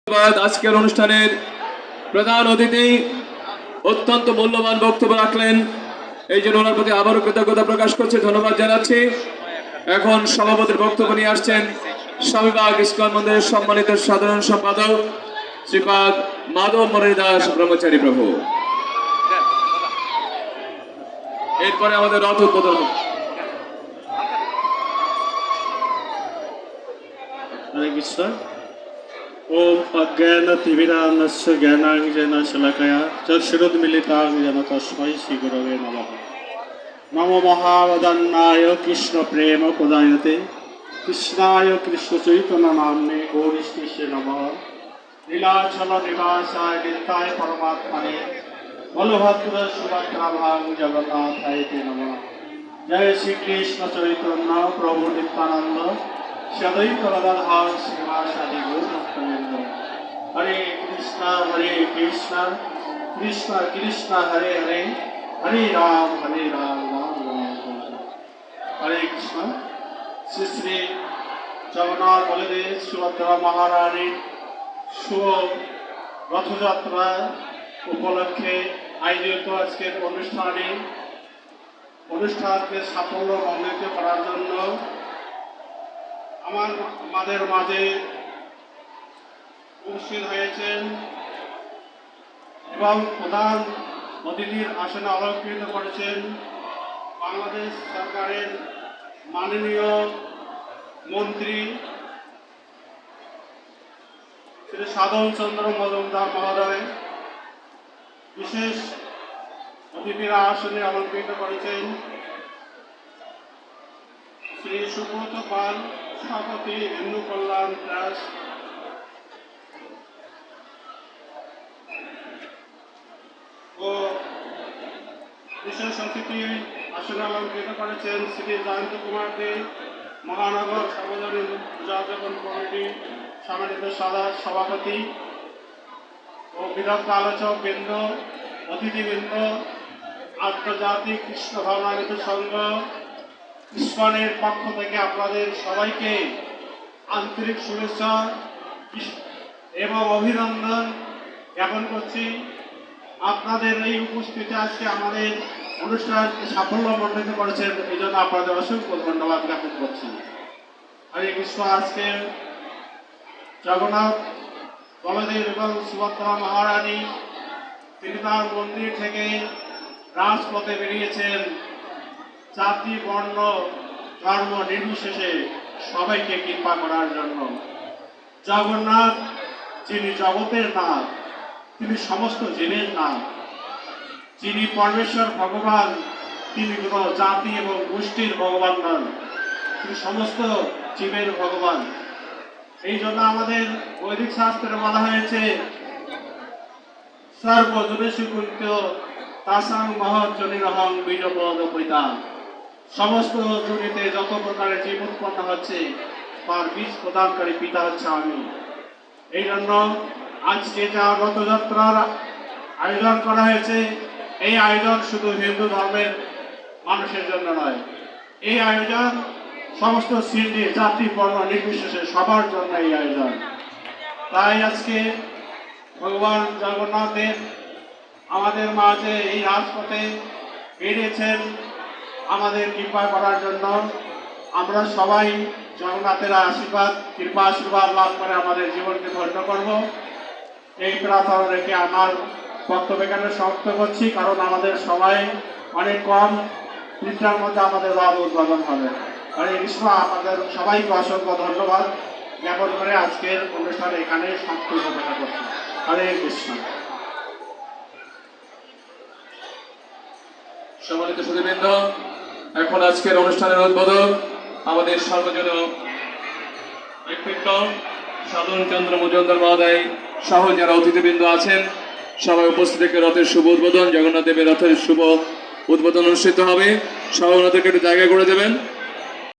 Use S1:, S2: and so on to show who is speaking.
S1: ধন্যবাদ। আজকের অনুষ্ঠানের প্রধান অতিথি অত্যন্ত মূল্যবান বক্তব্য রাখলেন, এই জন্য ওনার প্রতি আবারও কৃতজ্ঞতা প্রকাশ করছি, ধন্যবাদ জানাচ্ছি। এখন সভাপতির বক্তব্য নিয়ে আসছেন স্বামীবাগ ইস্কন মন্দিরের সম্মানিত সাধারণ সম্পাদক শ্রীপাদ মাধব মুরারি দাস ব্রহ্মচারী প্রভু। এরপরে আমাদের রথ উদ্বোধন হবে।
S2: হরে কৃষ্ণ। ওম অজ্ঞানতিমিরান্ধস্য জ্ঞানাঞ্জেন শলাকয়া চক্ষুরুন্মিলিতাং যেন তস্मै শ্রীগুরবে নমঃ। নমো মহাবদান্নায় কৃষ্ণ প্রেম প্রদায়তে কৃষ্ণায় কৃষ্ণ চৈতন্য নাম্নে গৌরীষ্ণে নমঃ। লীলাচল নিবাসায় নিত্যায় পরমাত্মনে বলভদ্র সুভদ্রা ভাং জগন্নাথায় তে নমঃ। জয় শ্রীকৃষ্ণ চৈতন্য প্রভু নিত্যানন্দ সদৈত গদাধর শ্রীবাসাদি গৌরভক্তবৃন্দ। হরে কৃষ্ণ কৃষ্ণ কৃষ্ণ হরে হরে, হরে রাম রাম রাম হরে। হরে কৃষ্ণ। শ্রী শ্রী জগন্নাথ বলদেব সুভদ্রা মহারানীর শুভ রথযাত্রা উপলক্ষে আয়োজিত আজকের অনুষ্ঠানকে সাফল্যমণ্ডিত করার জন্য আমাদের মাঝে উপস্থিত হয়েছেন এবং প্রধান অতিথির আসনে অলঙ্কৃত করেছেন বাংলাদেশ সরকারের মাননীয় মন্ত্রী শ্রী সাধন চন্দ্র মজুমদার মহোদয়। বিশেষ অতিথিরা আসনে অলঙ্কৃত করেছেন শ্রী সুব্রত পাল সভাপতি হিন্দু কল্যাণ ট্রাস্ট, ও বিশেষ অতিথি আসনে অলঙ্কৃত করেছেন শ্রী জয়ন্ত কুমার দে মহানগর সার্বজনীন পূজাযাপন কমিটি সম্মানিত সভাপতি ও বিদগ্ধ আলোচক বৃন্দ, অতিথিবৃন্দ, আন্তর্জাতিক কৃষ্ণ ভাবনামৃত সংঘ ইস্কনের পক্ষ থেকে আপনাদের সবাইকে আন্তরিক শুভেচ্ছা এবং অভিনন্দন জ্ঞাপন করছি। আপনাদের এই উপস্থিতি আজকে আমাদের অনুষ্ঠানকে সাফল্যমণ্ডিত করেছেন, এই জন্য আপনাদের অসংখ্য ধন্যবাদ জ্ঞাপন করছি। হরে কৃষ্ণ। আজকে জগন্নাথ বলদেব এবং সুভদ্রা মহারানী তিনি তার মন্দির থেকে রাজপথে বেরিয়েছেন জাতি বর্ণ ধর্ম নির্বিশেষে সবাইকে কৃপা করার জন্য। জগন্নাথ যিনি জগতের নাথ, তিনি সমস্ত জীবের নাথ, যিনি পরমেশ্বর ভগবান, তিনি কোনো জাতি এবং গোষ্ঠীর ভগবান নন, তিনি সমস্ত জীবের ভগবান। এই জন্য আমাদের বৈদিক শাস্ত্রে বলা হয়েছে সর্বজনেষু কুন্ত তাসাং মহৎ জনিরহং বীজপদ পিতা। সমস্ত জনিতে যত প্রকারের জীব উৎপন্ন হচ্ছে তার বীজ প্রদানকারী পিতা হচ্ছে আমি। এই জন্য আজকে যা রথযাত্রার আয়োজন করা হয়েছে, এই আয়োজন শুধু হিন্দু ধর্মের মানুষের জন্য নয়, এই আয়োজন সমস্ত শ্রেণী জাতি বর্ণ নির্বিশেষে সবার জন্য এই আয়োজন। তাই আজকে ভগবান জগন্নাথের আমাদের মাঝে এই রাজপথে বেরিয়েছেন আমাদের কৃপা করার জন্য। আমরা সবাই জগন্নাথের কৃপা আশীর্বাদ লাভ করে আমাদের জীবনকে ধন্য করব, এই প্রার্থনা রেখে আমার বক্তব্য এখানে সমাপ্ত করছি, কারণ আমাদের সময় অনেক কম। 3টার মধ্যে আমাদের রথ উদ্বোধন হবে। হরে কৃষ্ণ। আমাদের সবাইকে অসংখ্য ধন্যবাদ জ্ঞাপন করে আজকের অনুষ্ঠান এখানে সমাপ্ত ঘোষণা করছি। হরে কৃষ্ণ।
S1: সম্মানিত সুধীবৃন্দ, এখন আজকের অনুষ্ঠানের উদ্বোধক আমাদের সর্বজন ব্যক্তিত্ব সাধন চন্দ্র মজুমদার মহোদয় সহ যারা অতিথিবৃন্দ আছেন সবাই উপস্থিত থেকে রথের শুভ উদ্বোধন, জগন্নাথ দেবের রথের শুভ উদ্বোধন অনুষ্ঠিত হবে। সবাই ওনাদেরকে একটু জায়গা করে দেবেন।